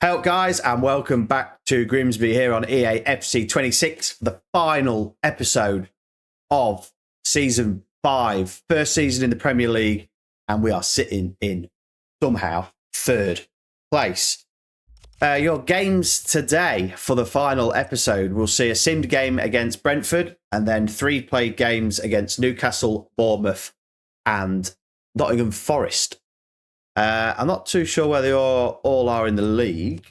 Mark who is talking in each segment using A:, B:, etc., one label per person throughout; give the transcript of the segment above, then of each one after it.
A: Hey up guys, and welcome back to Grimsby here on EA FC26, the final episode of Season 5, first season in the Premier League, and we are sitting in, somehow, third place. Your games today for the final episode will see a simmed game against Brentford, and then 3 played games against Newcastle, Bournemouth, and Nottingham Forest. I'm not too sure where they all are in the league.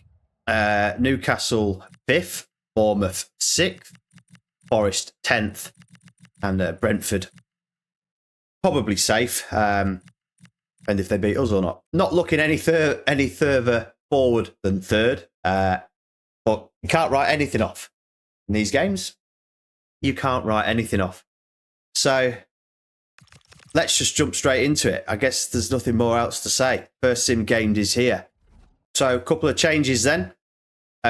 A: Newcastle 5th, Bournemouth 6th, Forest 10th, and Brentford probably safe. And if they beat us or not. Not looking any further forward than third. But you can't write anything off in these games. You can't write anything off. So let's just jump straight into it. I guess there's nothing more else to say. First sim gamed is here. So a couple of changes then.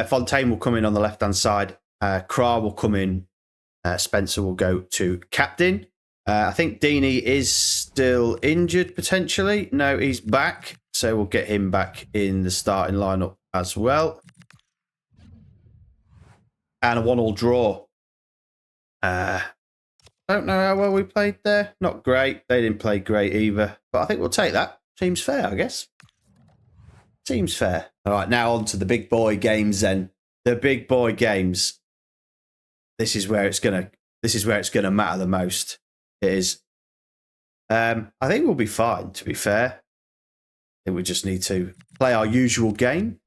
A: Fontaine will come in on the left-hand side. Kra will come in. Spencer will go to captain. I think Deeney is still injured potentially. No, he's back. So we'll get him back in the starting lineup as well. And a 1-1 draw. Don't know how well we played there. Not great. They didn't play great either. But I think we'll take that. Seems fair, I guess. Seems fair. All right, now on to the big boy games then. The big boy games. This is where it's gonna matter the most. It is. I think we'll be fine, to be fair. I think we just need to play our usual game.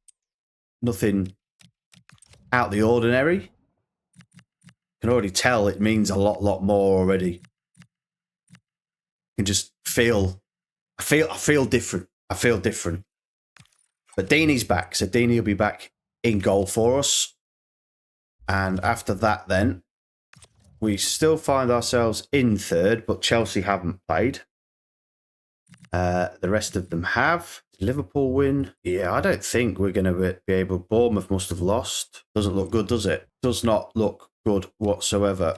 A: Nothing out of the ordinary. Can already tell it means a lot more already. You can just feel I feel different. I feel different. But Deeney's back, so Deeney will be back in goal for us. And after that then, we still find ourselves in third, but Chelsea haven't played. The rest of them have. Liverpool win. Yeah, I don't think we're going to be able. Bournemouth must have lost. Doesn't look good, does it? Does not look good whatsoever.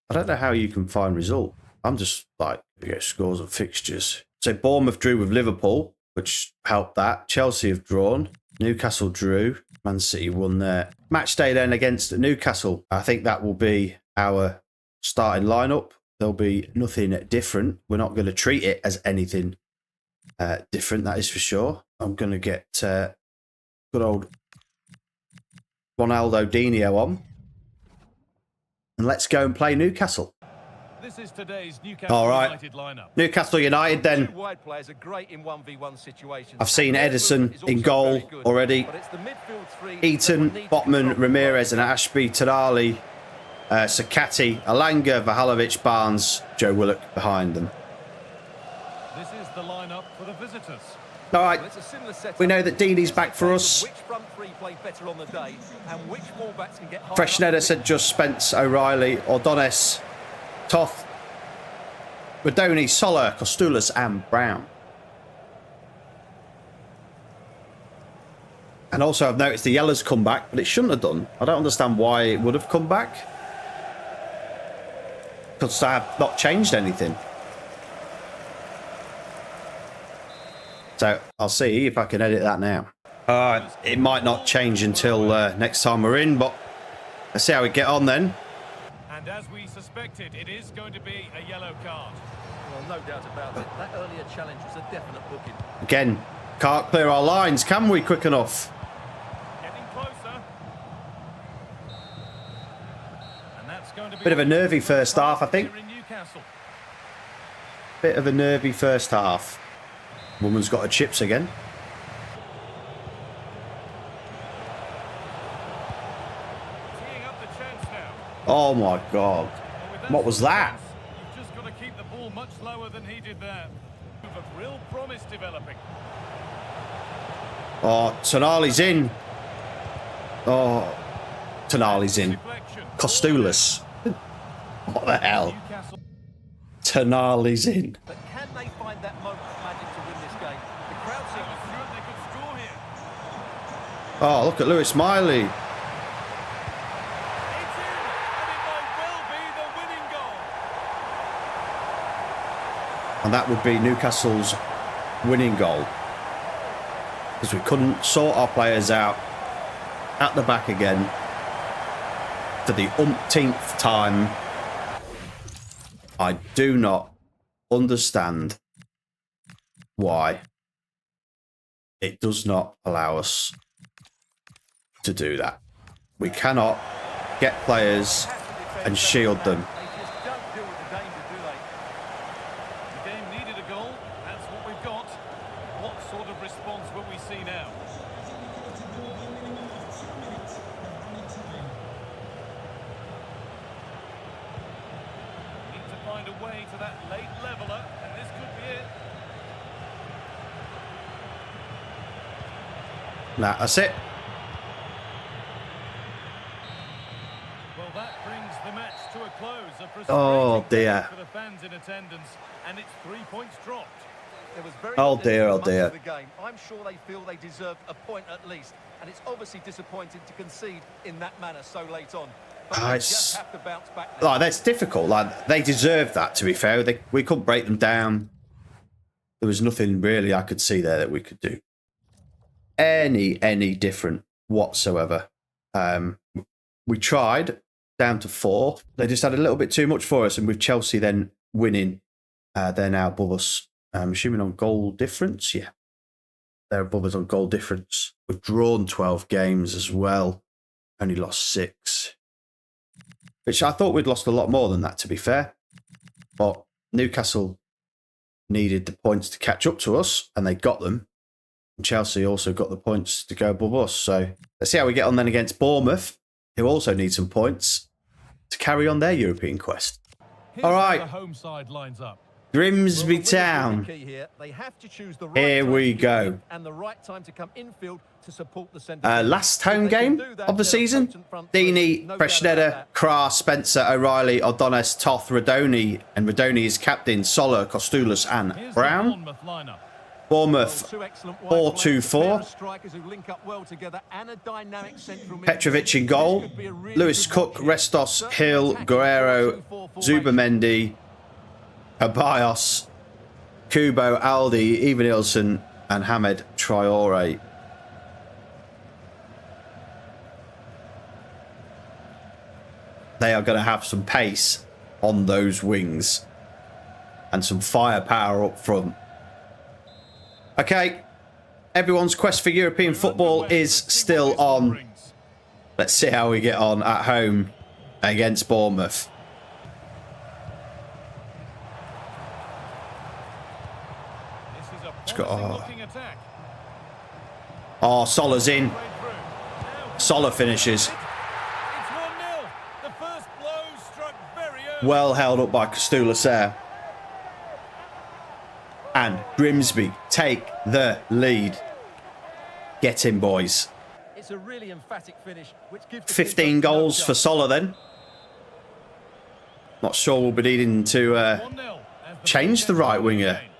A: I don't know how you can find result. I'm just like, get scores and fixtures. So Bournemouth drew with Liverpool, which helped that. Chelsea have drawn. Newcastle drew. Man City won there. Match day then against Newcastle. I think that will be our starting lineup. There'll be nothing different. We're not going to treat it as anything different, that is for sure. I'm going to get good old Ronaldo Dino on. And let's go and play Newcastle.
B: This is today's Newcastle
A: All right.
B: United lineup.
A: Newcastle United then. I've seen Edison in goal already. Eaton, Botman, Ramirez and Ashby, Tonali, Sakati, Alanga, Vahalovic, Barnes, Joe Willock behind them.
B: This is the lineup for the visitors.
A: All right, we know that Deeney's back for us. Freshnetta said just Spence, O'Reilly, Ordones, Toth, Radoni, Soler, Kostulas and Brown. And also I've noticed the yellow's come back, but it shouldn't have done. I don't understand why it would have come back. Because I have not changed anything. So I'll see if I can edit that now. It might not change until next time we're in, but let's see how we get on then.
B: And as we suspected, it is going to be a yellow card.
C: Well, no doubt about it. That earlier challenge was a definite booking.
A: Again, can't clear our lines, can we, quick enough?
B: Getting closer. And that's going to be
A: Bit of a nervy first half, I think. Bit of a nervy first half. Woman's got her chips again. Oh my God. What was that?
B: You've just got to keep the ball much lower than he did there. A real promise developing.
A: Oh, Tonali's in. Oh, Tonali's in. Kostulas. What the hell? Tonali's in.
C: But can they find that moment of magic to win this game? The crowd seems sure they could score here.
A: Oh, look at Lewis Miley. And that would be Newcastle's winning goal. Because we couldn't sort our players out. at the back again for the umpteenth time. I do not understand why it does not allow us to do that. We cannot get players and shield them.
C: They just don't deal with the danger, do they?
B: The game needed a goal. That's what we've got. What sort of response will we see now? Need to find a way to that late leveller, and this could be it.
A: Nah, that's it.
B: Well, that brings the match to a close. A
A: Oh,
B: frustrating
A: dear.
B: day for the fans in attendance, and it's 3 points dropped.
C: There was very
A: Oh,
C: little
A: dear, oh,
C: for much
A: dear.
C: of the game. I'm sure they feel they deserve a point at least, and it's obviously disappointing to concede in that manner so late on. But they just have to bounce back now.
A: Like, that's difficult. Like, they deserved that, to be fair. We couldn't break them down. There was nothing really I could see there that we could do any different whatsoever. We tried down to 4. They just had a little bit too much for us, and with Chelsea then winning, they're now above us. I'm assuming on goal difference. Yeah, they're above us on goal difference. We've drawn 12 games as well, only lost 6, which I thought we'd lost a lot more than that, to be fair. But Newcastle needed the points to catch up to us, and they got them. And Chelsea also got the points to go above us. So let's see how we get on then against Bournemouth, who also need some points to carry on their European quest.
B: Here's
A: All
B: how
A: right.
B: the home side lines up.
A: Grimsby
C: Well, the
A: Town.
C: key here. They have to choose the right
A: Here
C: time
A: we
C: to get
A: go.
C: in and the right time to come infield to support the centre.
A: Last
C: If
A: home
C: they can
A: game
C: do that,
A: of the
C: they're a
A: season.
C: potent front three,
A: Deeney,
C: no doubt about
A: Freshneda,
C: that.
A: Krah, Spencer, O'Reilly, O'Donis, Toth, Radoni, and Radoni is captain, Sola, Kostoulis, and
B: Here's the
A: Brown.
B: Bournemouth lineup.
A: Bournemouth,
C: Two excellent wide
A: 4-2-4.
C: players, a pair of strikers who link up well together, and a dynamic central midfield.
A: Petrovic in goal,
C: This could be a really
A: Lewis
C: good
A: Cook,
C: watch here.
A: Restos,
C: Certainly
A: Hill,
C: attacking
A: Guerrero,
C: 4-2-4 formation.
A: Zubamendi, Abios, Kubo, Aldi, Evanilson, and Hamed Traore. They are going to have some pace on those wings and some firepower up front. Okay, everyone's quest for European football is still on. Let's see how we get on at home against Bournemouth.
B: This is a
A: got-
B: promising looking attack.
A: Oh, Sola's in.
B: Straight through. Now,
A: Sola finishes.
B: it's 1-0. The first blow struck very early.
A: Well held up by Kostoulis there. And Grimsby take the lead. Get in, boys.
C: It's a really emphatic finish, which gives the
A: 15
C: keeper no
A: goals for
C: chance.
A: Sola then. Not sure we'll be needing to
B: 1-0 as the
A: change the
B: ball
A: right
B: gets
A: winger.
B: again.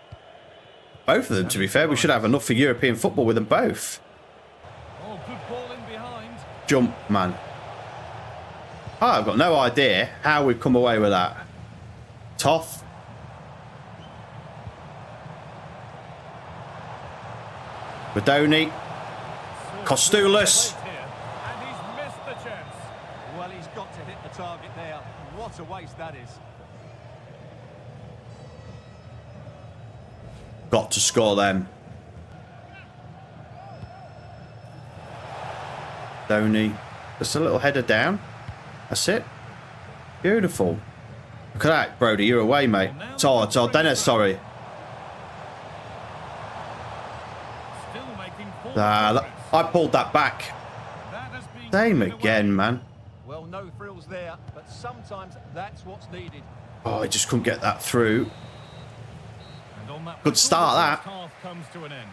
A: Both of them, to be fair. We should have enough for European football with them both.
B: Oh, good ball in behind.
A: Jump, man. Oh, I've got no idea how we've come away with that. Toth. Radoni. Kostoulis.
B: Here, and he's missed the chance.
C: Well, he's got to hit the target there. What a waste that is.
A: Got to score them. Donny. Just a little header down. That's it. Beautiful. Look at that, Brody. You're away, mate. It's Dennis, sorry.
B: Still making forward
A: Look,
B: progress.
A: I pulled that back.
B: That has been
A: Same
B: given away.
A: again, man.
C: Well, no thrills there, but sometimes that's what's needed.
A: Oh, I just couldn't get that through.
B: And on that
A: Good
B: whistle,
A: start,
B: the
A: that.
B: first half comes to an end.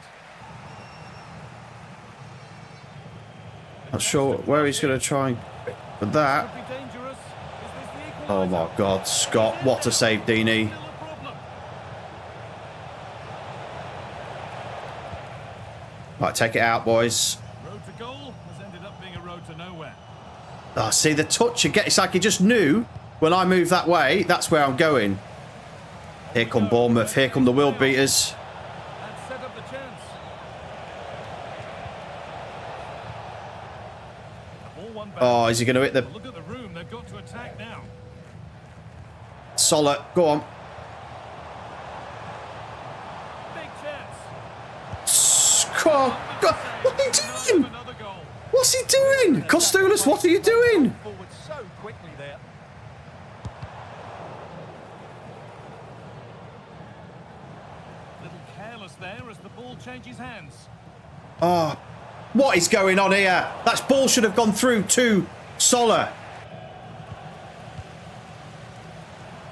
A: Not sure where he's going to try and with that.
B: Could be dangerous. Is this the
A: Oh, my
B: equaliser?
A: God. Scott, what a save, Deeney.
B: Still a problem.
A: Right, take it out, boys.
B: Road to goal has ended up being a road to nowhere.
A: Oh, see, the touch again. It's like he just knew when I move that way, that's where I'm going. Here come Bournemouth. Here come the World Beaters.
B: And set up the chance. Ball one back.
A: Oh, is he going to hit the
B: Look at the room. They've got to attack now.
A: Soler? Go on.
B: Big chance.
A: God, what are you doing?
B: Another goal.
A: What's he doing? Kostoulis, what are you doing?
C: Forward so quickly there.
B: Little careless there as the ball changes hands.
A: Oh, what is going on here? That ball should have gone through to Soler.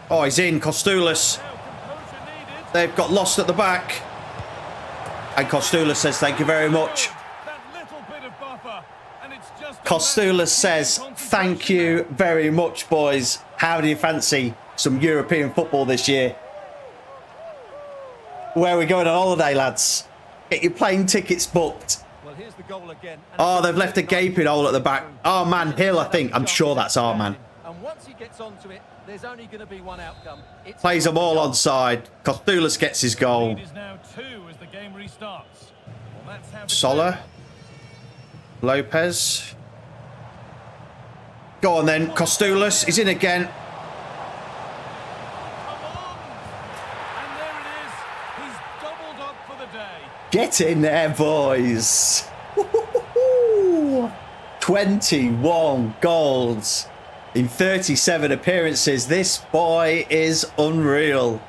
A: Oh, he's in. Kostoulis.
B: Now composure needed.
A: They've got lost at the back. And Kostoulis says thank you very much.
B: That little bit of buffer, and it's just
A: Kostoulis says thank you very much, boys. How do you fancy some European football this year? Where are we going on holiday, lads? Get your plane tickets booked.
C: Well, here's the goal again.
A: Oh, they've left a gaping hole at the back. Oh, man, Hill, I think. I'm sure that's our man.
C: And once he gets onto it, there's only going to be one outcome. It's
A: Plays them all onside. Kostoulis gets his goal.
B: Lead is now 2 as the game restarts. Well, that's how the
A: Soler. Lopez. Go on then, Kostoulis. He's in again.
B: Come on! And there it is. He's doubled up for the day.
A: Get in there, boys. 21 goals in 37 appearances. This boy is unreal.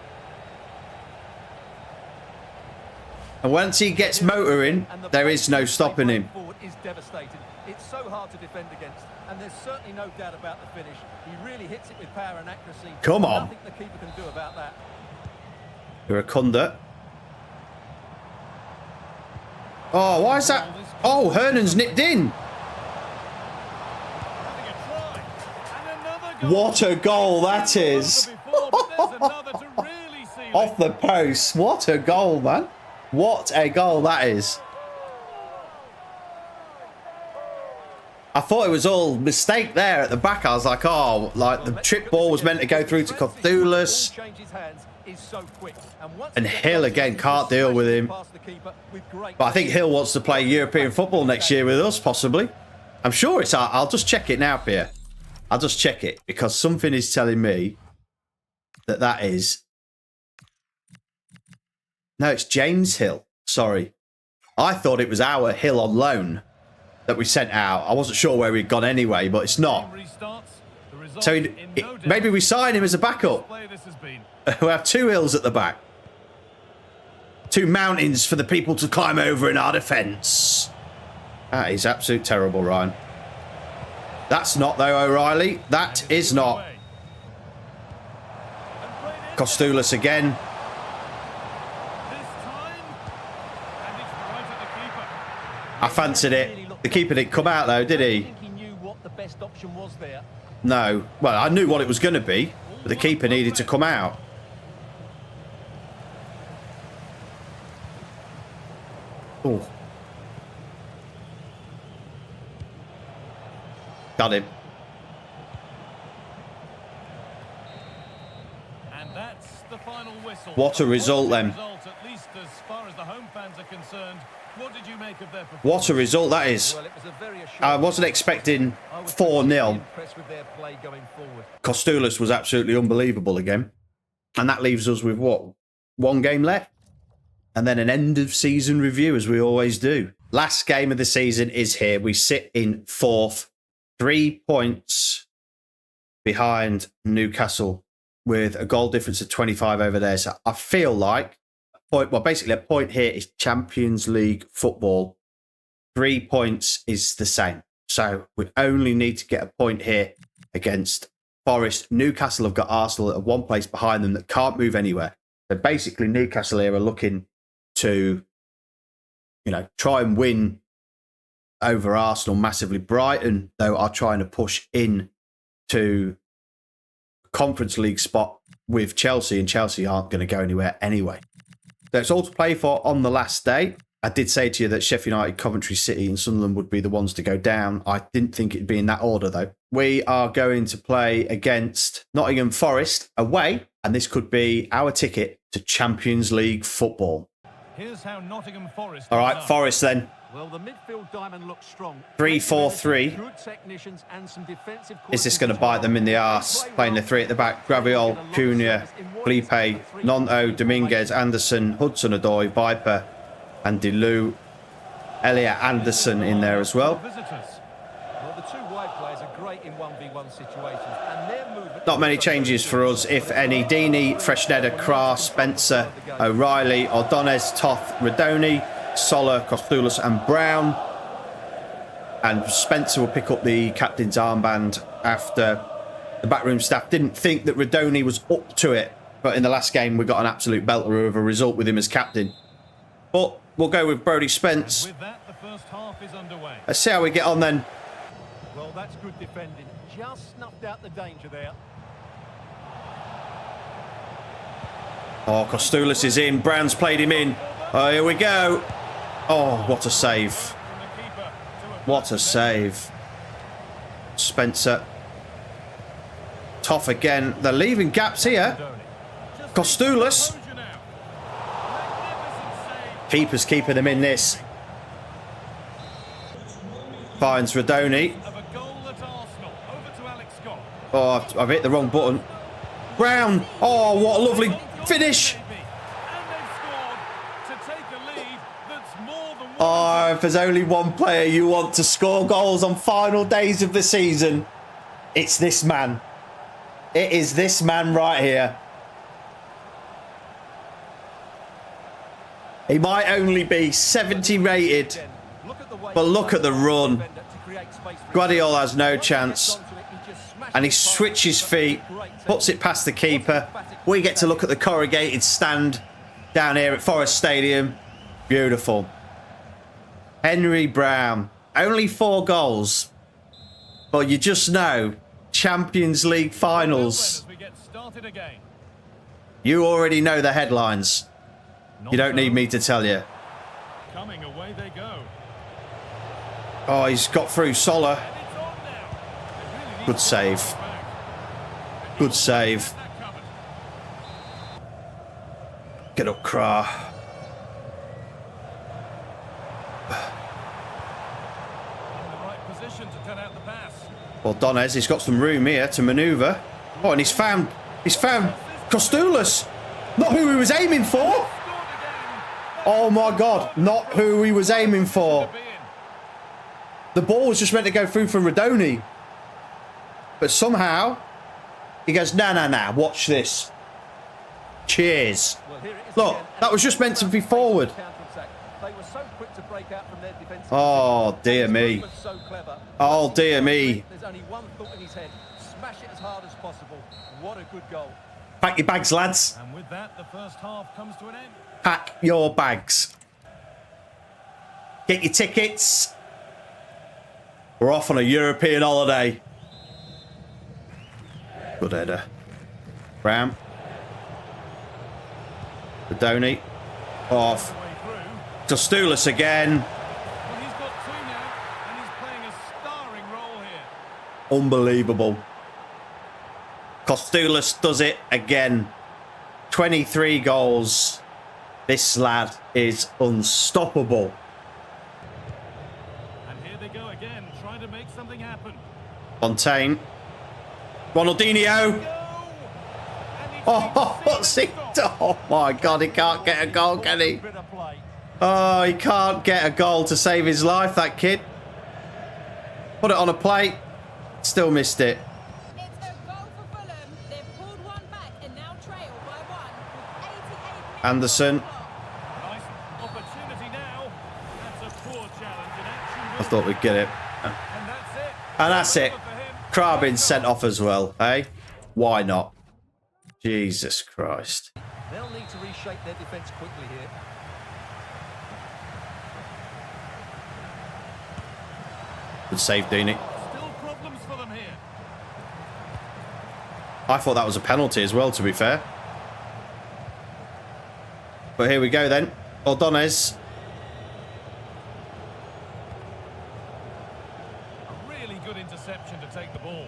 A: And once he gets motoring, there is no stopping him.
C: Forward is devastating. It's so hard to defend against, and there's certainly no doubt about the finish. He really hits it with power and accuracy.
A: Come on.
C: Nothing the keeper can do about that.
A: Iracunda. Oh, why is that? Oh, Hernan's nipped in.
B: Having a try. And another goal.
A: What a goal that is.
B: Before, but there's another to really seal it.
A: Off the post. What a goal, man. What a goal that is. I thought it was all mistake there at the back. I was like, oh, like the trip ball was meant to go through to Kostoulis. And Hill again can't deal with him. But I think Hill wants to play European football next year with us, possibly. I'm sure it's... I'll just check it now, Pierre. I'll just check it because something is telling me that that is... No, it's James Hill. Sorry. I thought it was our Hill on loan that we sent out. I wasn't sure where he'd gone anyway, but it's not. So maybe we sign him as a backup. We have 2 hills at the back. 2 mountains for the people to climb over in our defence. That is absolute terrible, Ryan. That's not, though, O'Reilly. That is not. Kostoulis again. I fancied it. The keeper didn't come out, though, did he?
C: I think he knew what the best option was there.
A: No. Well, I knew what it was going to be, but the keeper needed to come out. Oh. Got him.
B: And that's the final whistle.
A: What a result, then.
B: At least as far as the home fans are concerned. What did you make of their performance?
A: What a result that is.
C: Well, it was a very
A: I wasn't expecting 4-0.
C: impressed with their play going forward.
A: Kostoulis was absolutely unbelievable again. And that leaves us with what? 1 game left? And then an end of season review, as we always do. Last game of the season is here. We sit in 4th, 3 points behind Newcastle with a goal difference of 25 over there. So I feel like, basically a point here is Champions League football. 3 points is the same. So we only need to get a point here against Forest. Newcastle have got Arsenal at 1 place behind them that can't move anywhere. So basically Newcastle here are looking to, try and win over Arsenal massively. Brighton, though, are trying to push in to Conference League spot with Chelsea, and Chelsea aren't going to go anywhere anyway. So it's all to play for on the last day. I did say to you that Sheffield United, Coventry City and Sunderland would be the ones to go down. I didn't think it'd be in that order, though. We are going to play against Nottingham Forest away, and this could be our ticket to Champions League football.
B: Here's how Nottingham Forest.
A: All right, Forest then.
C: Well, the midfield diamond looks strong.
A: 3-4-3.
C: Good technicians and some defensive.
A: Is this going to bite them in the arse? Playing the three at the back. Graviol, Cunha, Felipe, Nonto, Dominguez, Anderson, Hudson-Odoi, Viper, and Delu. Elliot Anderson in there as well.
C: Well, the two wide players are great in 1v1 situations, and their movement.
A: Not many changes for us, if any. Deeney, Freshneda, Krah, Spencer, O'Reilly, Ordonez, Toth, Redoni, Soler, Kostoulis and Brown. And Spencer will pick up the captain's armband after the backroom staff didn't think that Redoni was up to it. But in the last game, we got an absolute belter of a result with him as captain. But we'll go with Brodie Spence.
B: With that, the first half is underway.
A: Let's see how we get on then.
C: Well, that's good defending. Just snuffed out the danger there.
A: Oh, Kostoulis is in. Brown's played him in. Oh, here we go. Oh, what a save. What a save. Spencer. Tough again. They're leaving gaps here. Kostoulis. Keeper's keeping him in this. Finds Redoni. Oh, I've hit the wrong button. Brown. Oh, what a lovely finish. Oh, if there's only one player you want to score goals on final days of the season, it's this man. It is this man right here. He might only be 70 rated, but look at the run. Guardiola has no chance. And he switches feet, puts it past the keeper. We get to look at the corrugated stand down here at Forest Stadium. Beautiful. Henry Brown, only 4 goals. But you just know, Champions League finals. You already know the headlines. You don't need me to tell you.
B: Coming away they go.
A: Oh, he's got through Soler. Good save. Good save. Get up, Krah. Well, Donez, he's got some room here to manoeuvre. Oh, and he's found Kostoulis. Not who he was aiming for. Oh my God, not who he was aiming for. The ball was just meant to go through for Redoni. But somehow, he goes, nah, watch this. Cheers. Look, that was just meant to be forward. Oh, dear me. Oh, dear me.
C: There's only one thought in his head. Smash it as hard as possible. What a good goal.
A: Pack your bags, lads.
B: And with that, the first half comes to an end.
A: Pack your bags. Get your tickets. We're off on a European holiday. Good header. Brown. Redoni. Off. Kostoulis again.
B: Well, he's got 2 now, and he's playing a starring role here.
A: Unbelievable. Kostoulis does it again. 23 goals. This lad is unstoppable.
B: And here they go again, trying to make something happen.
A: Fontaine. Ronaldinho. Oh, what's he done? Oh my God, he can't get a goal, can he? Oh, he can't get a goal to save his life, that kid. Put it on a plate. Still missed it.
D: It's a goal for Fulham. They've pulled one back and now trail by 1.
A: Anderson.
B: Nice opportunity now. That's a poor challenge in action.
A: I thought we'd get it.
B: And that's it.
A: And that's it.
B: For him.
A: Krah being sent off as well, eh? Why not? Jesus Christ.
C: They'll need to reshape their defence quickly here.
A: Good save, Deeney.
B: Still problems for them here.
A: I thought that was a penalty as well, to be fair. But here we go then. Ordonez.
B: A really good interception to take the ball.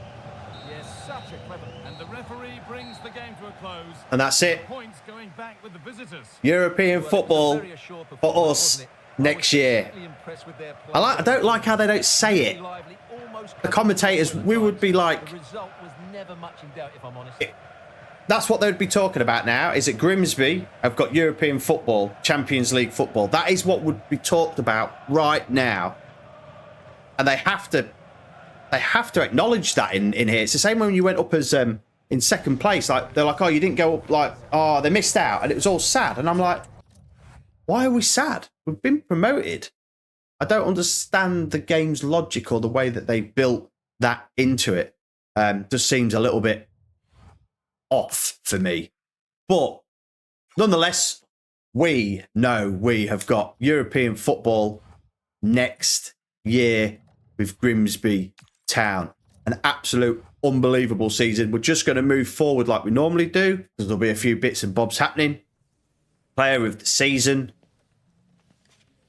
C: Yes, such a clever.
B: And the referee brings the game to a close.
A: And that's it.
B: Points going back with the visitors.
A: European football
C: Very assured
A: for
C: performance,
A: us
C: wasn't it?
A: next year.
C: Particularly impressed with their play.
A: I don't like how they don't say it.
C: Lively, almost
A: The commentators, we would be like,
C: the result was never much in doubt, if I'm honest.
A: that's what they would be talking about now, is that Grimsby have got European football, Champions League football. That is what would be talked about right now. And they have to acknowledge that in here. It's the same when you went up as in second place. Like they're like, oh, you didn't go up, like, oh, they missed out, and it was all sad. And I'm like, why are we sad? We've been promoted. I don't understand the game's logic or the way that they built that into it. Just seems a little bit off for me. But nonetheless, we know we have got European football next year with Grimsby Town. An absolute unbelievable season. We're just going to move forward like we normally do, because there'll be a few bits and bobs happening. Player of the season.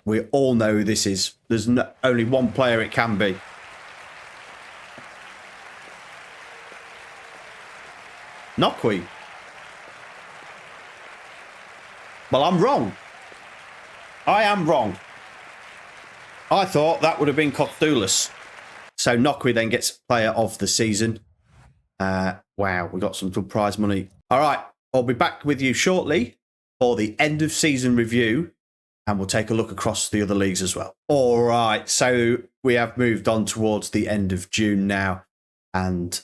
A: We all know who this is. There's only one player it can be. Nokwe. Well, I'm wrong. I am wrong. I thought that would have been Costoulis. So Nokwe then gets player of the season. Wow, we got some good prize money. All right, I'll be back with you shortly for the end of season review, and we'll take a look across the other leagues as well. All right, so we have moved on towards the end of June now, and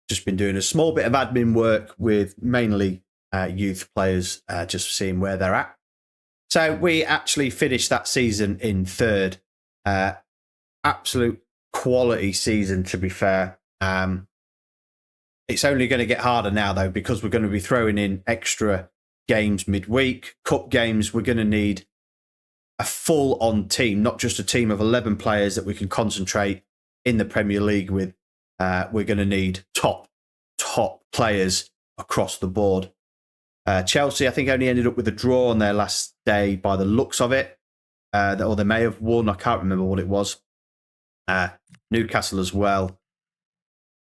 A: just been doing a small bit of admin work with mainly youth players, just seeing where they're at. So we actually finished that season in third. Absolute quality season, to be fair. It's only going to get harder now, though, because we're going to be throwing in extra games midweek, cup games. We're going to need a full-on team, not just a team of 11 players that we can concentrate in the Premier League with. We're going to need top players across the board. Chelsea, I think, only ended up with a draw on their last day by the looks of it. Or they may have won. I can't remember what it was. Newcastle as well,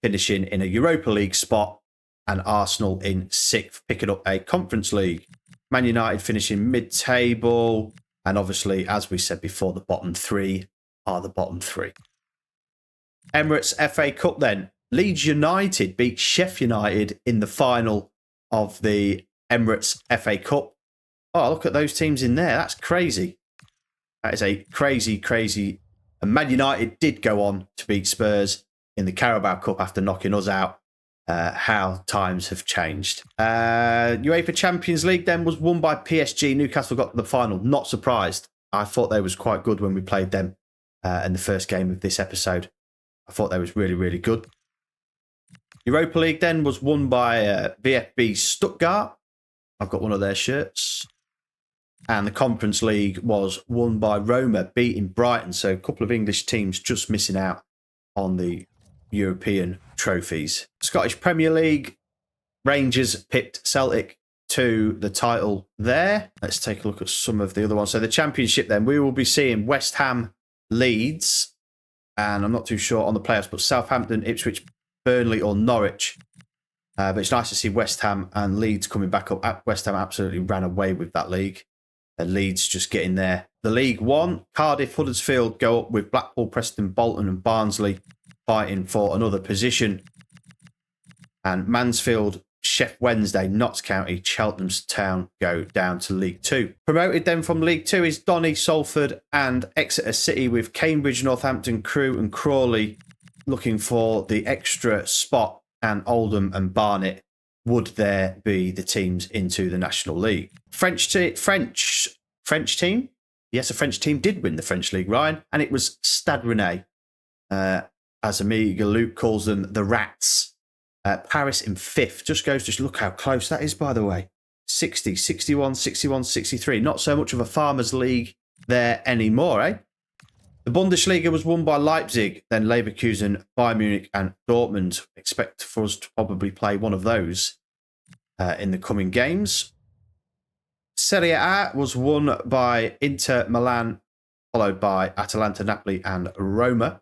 A: finishing in a Europa League spot, and Arsenal in 6th, picking up a Conference League. Man United finishing mid-table, and obviously, as we said before, the bottom three are the bottom three. Emirates FA Cup then. Leeds United beat Sheffield United in the final of the Emirates FA Cup. Oh, look at those teams in there. That's crazy. That is a crazy. And Man United did go on to beat Spurs in the Carabao Cup after knocking us out. How times have changed. UEFA Champions League then was won by PSG. Newcastle got to the final. Not surprised. I thought they was quite good when we played them in the first game of this episode. I thought they was really good. Europa League then was won by VfB Stuttgart. I've got one of their shirts. And the Conference League was won by Roma, beating Brighton. So a couple of English teams just missing out on the European trophies. Scottish Premier League, Rangers pipped Celtic to the title there. Let's take a look at some of the other ones. So the Championship then, we will be seeing West Ham, Leeds, and I'm not too sure on the playoffs, but Southampton, Ipswich, Burnley or Norwich. But it's nice to see West Ham and Leeds coming back up. West Ham absolutely ran away with that league. Leeds just getting there. The League One, Cardiff, Huddersfield go up with Blackpool, Preston, Bolton and Barnsley fighting for another position. And Mansfield, Sheffield Wednesday, Notts County, Cheltenham Town go down to League Two. Promoted then from League Two is Donny, Salford and Exeter City, with Cambridge, Northampton, Crewe and Crawley looking for the extra spot, and Oldham and Barnet would there be the teams into the National League. French team? Yes, a French team did win the French League, Ryan, and it was Stade Rennais. As Amiga Luke calls them, the Rats. Paris in 5th. Just goes to look how close that is, by the way. 60, 61, 61, 63. Not so much of a farmers' league there anymore, eh? The Bundesliga was won by Leipzig, then Leverkusen, Bayern Munich and Dortmund. Expect for us to probably play one of those in the coming games. Serie A was won by Inter Milan, followed by Atalanta, Napoli and Roma.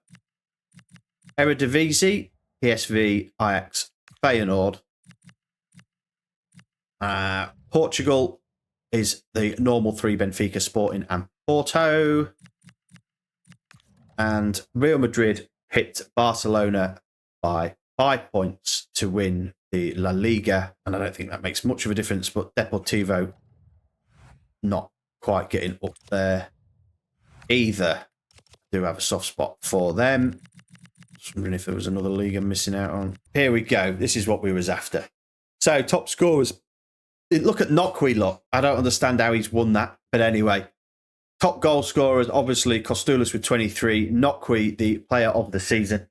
A: Eredivisie, PSV, Ajax, Feyenoord. Portugal is the normal 3, Benfica, Sporting and Porto. And Real Madrid hit Barcelona by 5 points to win the La Liga. And I don't think that makes much of a difference, but Deportivo not quite getting up there either. Do have a soft spot for them. Just wondering if there was another league I'm missing out on. Here we go. This is what we was after. So top scorers. Look at Nokwi, look. I don't understand how he's won that. But anyway, top goal scorers, obviously, Kostoulis with 23. Nokwi, the player of the season,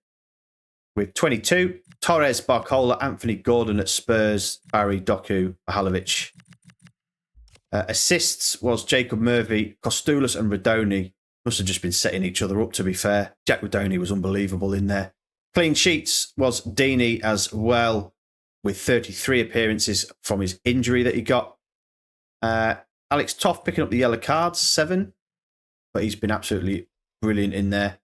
A: with 22. Torres, Barcola, Anthony Gordon at Spurs, Barry, Doku, Mihalovic. Assists was Jacob Murphy, Kostoulis and Radoni. Must have just been setting each other up, to be fair. Jack Radoni was unbelievable in there. Clean sheets was Deeney as well, with 33 appearances from his injury that he got. Alex Toff picking up the yellow cards, 7. But he's been absolutely brilliant in there.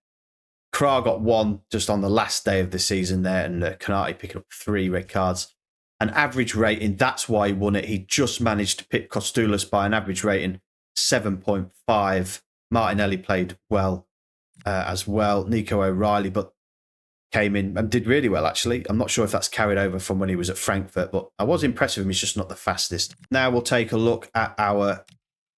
A: Kra got 1 just on the last day of the season there, and Kanati picking up 3 red cards. An average rating, that's why he won it. He just managed to pick Kostoulis by an average rating, 7.5. Martinelli played well as well. Nico O'Reilly, but came in and did really well, actually. I'm not sure if that's carried over from when he was at Frankfurt, but I was impressed with him. He's just not the fastest. Now we'll take a look at our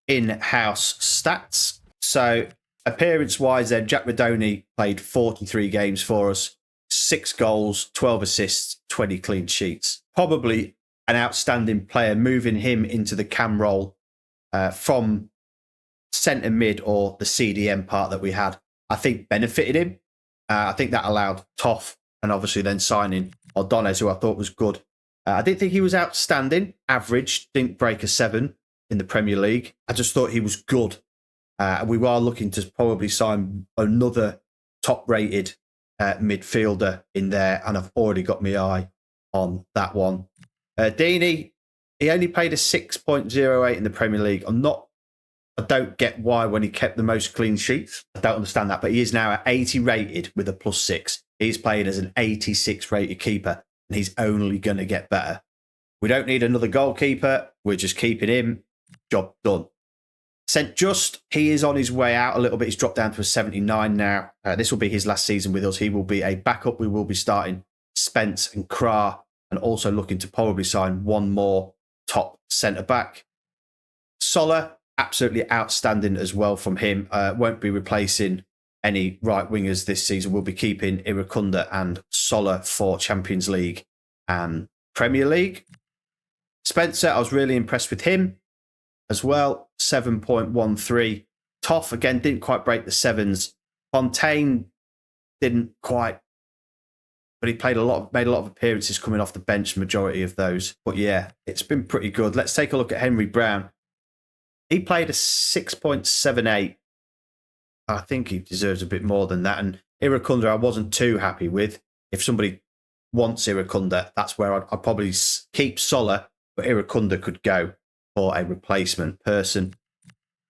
A: in-house stats. So appearance-wise then, Jack Radoni played 43 games for us, 6 goals, 12 assists, 20 clean sheets. Probably an outstanding player, moving him into the cam role from centre mid or the CDM part that we had, I think benefited him. I think that allowed Toff and obviously then signing Ordonez, who I thought was good. I didn't think he was outstanding, average, didn't break a 7 in the Premier League. I just thought he was good. We were looking to probably sign another top-rated midfielder in there, and I've already got my eye on that one. Deeney, he only played a 6.08 in the Premier League. I don't get why when he kept the most clean sheets. I don't understand that, but he is now at 80 rated with a +6. He's playing as an 86 rated keeper, and he's only going to get better. We don't need another goalkeeper. We're just keeping him. Job done. St. Just, he is on his way out a little bit. He's dropped down to a 79 now. This will be his last season with us. He will be a backup. We will be starting Spence and Kra, and also looking to probably sign one more top centre-back. Sola, absolutely outstanding as well from him. Won't be replacing any right wingers this season. We'll be keeping Irukunda and Sola for Champions League and Premier League. Spencer, I was really impressed with him as well. 7.13. Toff, again, didn't quite break the 7s. Fontaine didn't quite, but he made a lot of appearances coming off the bench, majority of those. But yeah, it's been pretty good. Let's take a look at Henry Brown. He played a 6.78. I think he deserves a bit more than that. And Irukunda, I wasn't too happy with. If somebody wants Irukunda, that's where I'd probably keep Sola, but Irukunda could go for a replacement person.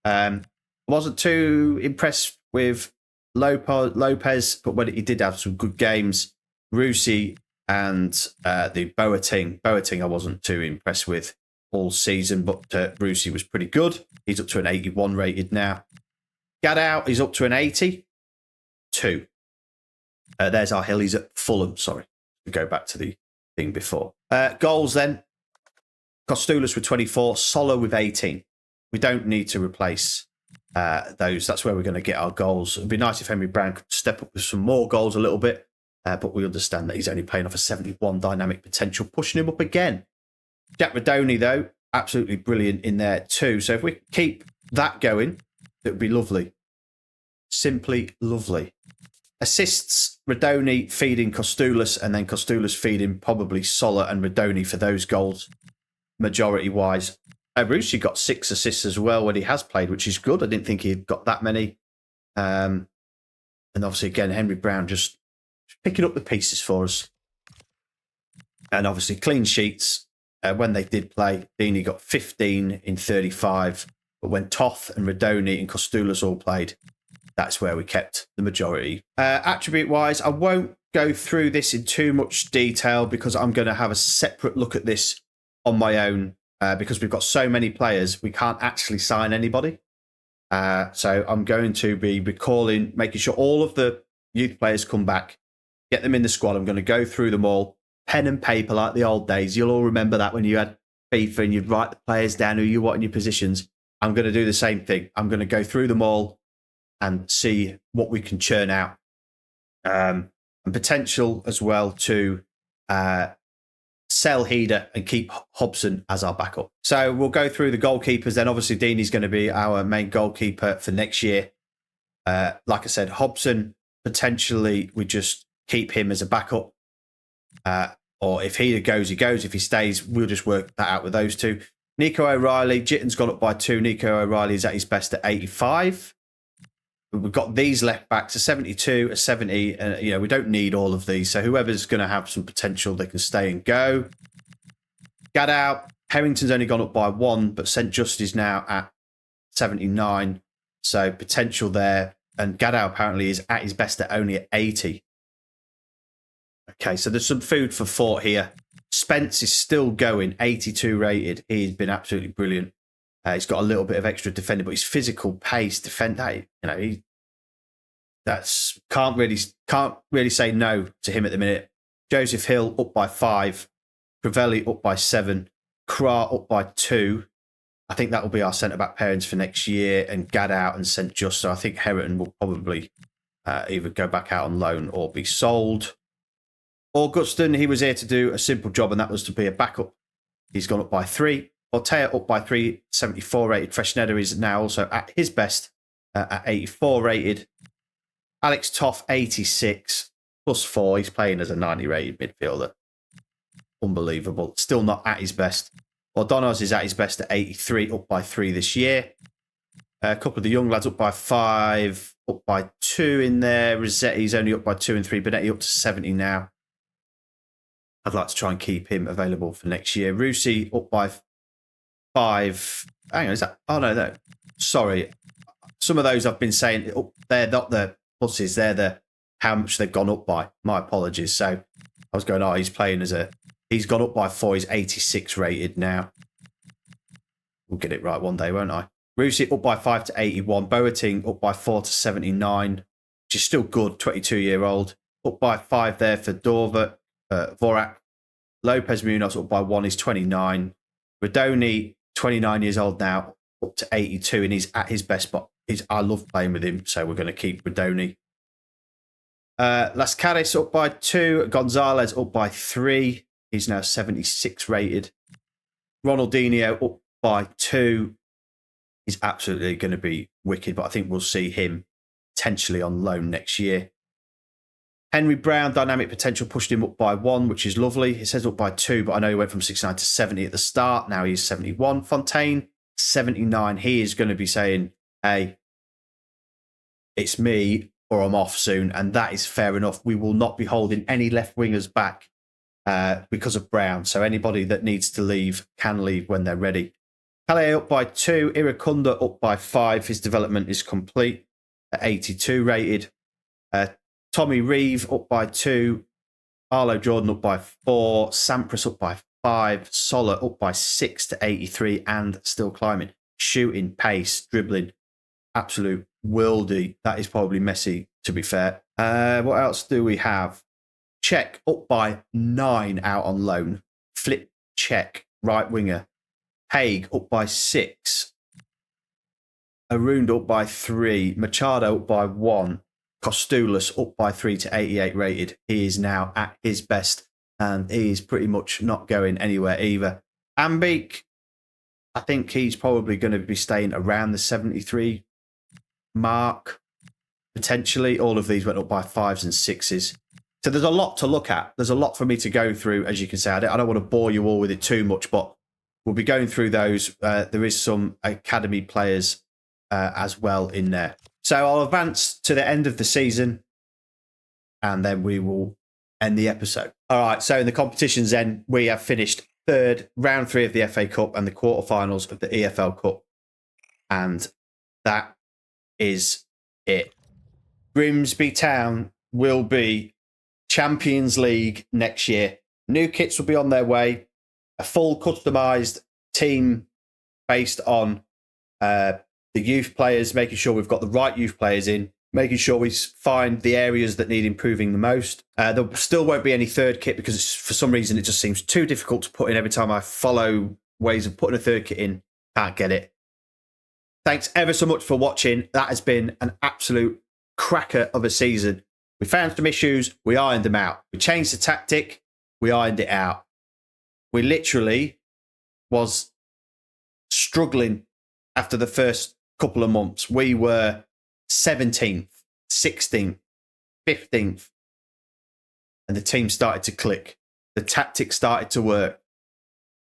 A: I wasn't too impressed with Lopez, but when he did have some good games, Rusi and the Boateng I wasn't too impressed with all season, but Rusi was pretty good. He's up to an 81 rated now. Gadow, he's up to an 82. There's our hill. He's at Fulham, sorry. We go back to the thing before. Goals then. Kostoulis with 24, Sola with 18. We don't need to replace those. That's where we're going to get our goals. It'd be nice if Henry Brown could step up with some more goals a little bit, but we understand that he's only playing off a 71 dynamic potential, pushing him up again. Jack Radoni, though, absolutely brilliant in there too. So if we keep that going, it would be lovely. Simply lovely. Assists, Radoni feeding Kostoulis, and then Kostoulis feeding probably Sola and Radoni for those goals, majority-wise. Rusi got 6 assists as well when he has played, which is good. I didn't think he'd got that many. And obviously, again, Henry Brown just picking up the pieces for us. And obviously, clean sheets. When they did play, Deeney got 15 in 35. But when Toth and Radoni and Kostoulis all played, that's where we kept the majority. Attribute-wise, I won't go through this in too much detail because I'm going to have a separate look at this on my own because we've got so many players, we can't actually sign anybody. So I'm going to be recalling, making sure all of the youth players come back, get them in the squad. I'm going to go through them all, pen and paper like the old days. You'll all remember that when you had FIFA and you'd write the players down, who you want in your positions. I'm going to do the same thing. I'm going to go through them all and see what we can churn out. And potential as well to sell Header and keep Hobson as our backup. So we'll go through the goalkeepers. Then obviously Deeney's going to be our main goalkeeper for next year. Like I said, Hobson, potentially we just keep him as a backup. Or if Header goes, he goes. If he stays, we'll just work that out with those two. Nico O'Reilly, Jitten's gone up by 2. Nico O'Reilly is at his best at 85. We've got these left backs, a 72, a 70. And, we don't need all of these. So whoever's going to have some potential, they can stay and go. Gadow, Harrington's only gone up by 1, but St. Just is now at 79. So potential there. And Gadow apparently is at his best at only at 80. Okay, so there's some food for thought here. Spence is still going, 82 rated. He's been absolutely brilliant. He's got a little bit of extra defending, but his physical pace, defend that, can't really say no to him at the minute. Joseph Hill up by 5, Crivelli up by 7, Kra up by 2. I think that will be our centre back pairings for next year, and Gadow and St. Just. So I think Herriton will probably either go back out on loan or be sold. Augustin, he was here to do a simple job, and that was to be a backup. He's gone up by 3. Ortea up by 3, 74 rated. Freshneda is now also at his best at 84 rated. Alex Toff, 86 plus 4. He's playing as a 90 rated midfielder. Unbelievable. Still not at his best. Ordonos is at his best at 83, up by 3 this year. A couple of the young lads up by 5, up by 2 in there. Rossetti's only up by 2 and 3. Benetti up to 70 now. I'd like to try and keep him available for next year. Rusi up by 5. Hang on, is that? Oh, no. Sorry. Some of those I've been saying, they're not the pluses, they're the how much they've gone up by. My apologies. So I was going, he's playing he's gone up by 4. He's 86 rated now. We'll get it right one day, won't I? Rusi up by 5 to 81. Boateng up by 4 to 79, which is still good, 22-year-old. Up by 5 there for Dorver. Vorak. Lopez Munoz up by 1 is 29. Radoni, 29 years old now, up to 82, and he's at his best spot. I love playing with him, so we're going to keep Radoni. Las Caris up by 2. Gonzalez up by 3. He's now 76 rated. Ronaldinho up by 2. He's absolutely going to be wicked, but I think we'll see him potentially on loan next year. Henry Brown, dynamic potential, pushed him up by 1, which is lovely. He says up by 2, but I know he went from 69 to 70 at the start. Now he's 71. Fontaine, 79. He is going to be saying, hey, it's me or I'm off soon. And that is fair enough. We will not be holding any left wingers back because of Brown. So anybody that needs to leave can leave when they're ready. Calais up by 2. Iracunda up by 5. His development is complete at 82 rated. Tommy Reeve up by 2. Arlo Jordan up by 4. Sampras up by 5. Sola up by 6 to 83 and still climbing. Shooting, pace, dribbling. Absolute worldy. That is probably Messi, to be fair. What else do we have? Czech up by 9 out on loan. Flip Czech, right winger. Haig up by 6. Arund up by 3. Machado up by 1. Kostulas up by 3 to 88 rated. He is now at his best, and he is pretty much not going anywhere either. Ambeek, I think he's probably going to be staying around the 73 mark, potentially. All of these went up by 5s and 6s. So there's a lot to look at. There's a lot for me to go through, as you can see. I don't want to bore you all with it too much, but we'll be going through those. There is some academy players as well in there. So I'll advance to the end of the season, and then we will end the episode. All right, so in the competitions then, we have finished 3rd, round 3 of the FA Cup and the quarterfinals of the EFL Cup. And that is it. Grimsby Town will be Champions League next year. New kits will be on their way. A full customised team based on the youth players, making sure we've got the right youth players in, making sure we find the areas that need improving the most. There still won't be any third kit because for some reason it just seems too difficult to put in every time I follow ways of putting a third kit in. Can't get it. Thanks ever so much for watching. That has been an absolute cracker of a season. We found some issues. We ironed them out. We changed the tactic. We ironed it out. We literally was struggling after the first couple of months. We were 17th, 16th, 15th. And the team started to click. The tactics started to work.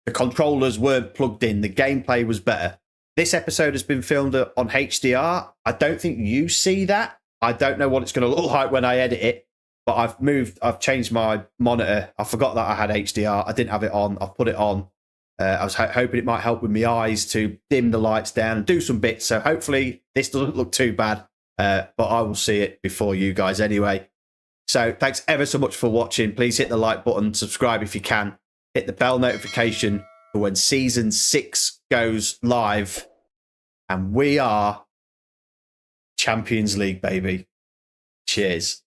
A: The controllers weren't plugged in. The gameplay was better. This episode has been filmed on HDR. I don't think you see that. I don't know what it's going to look like when I edit it, but I've changed my monitor. I forgot that I had HDR. I didn't have it on. I've put it on. I was hoping it might help with my eyes to dim the lights down and do some bits. So hopefully this doesn't look too bad, but I will see it before you guys anyway. So thanks ever so much for watching. Please hit the like button, subscribe if you can, hit the bell notification for when season 6 goes live. And we are Champions League, baby. Cheers.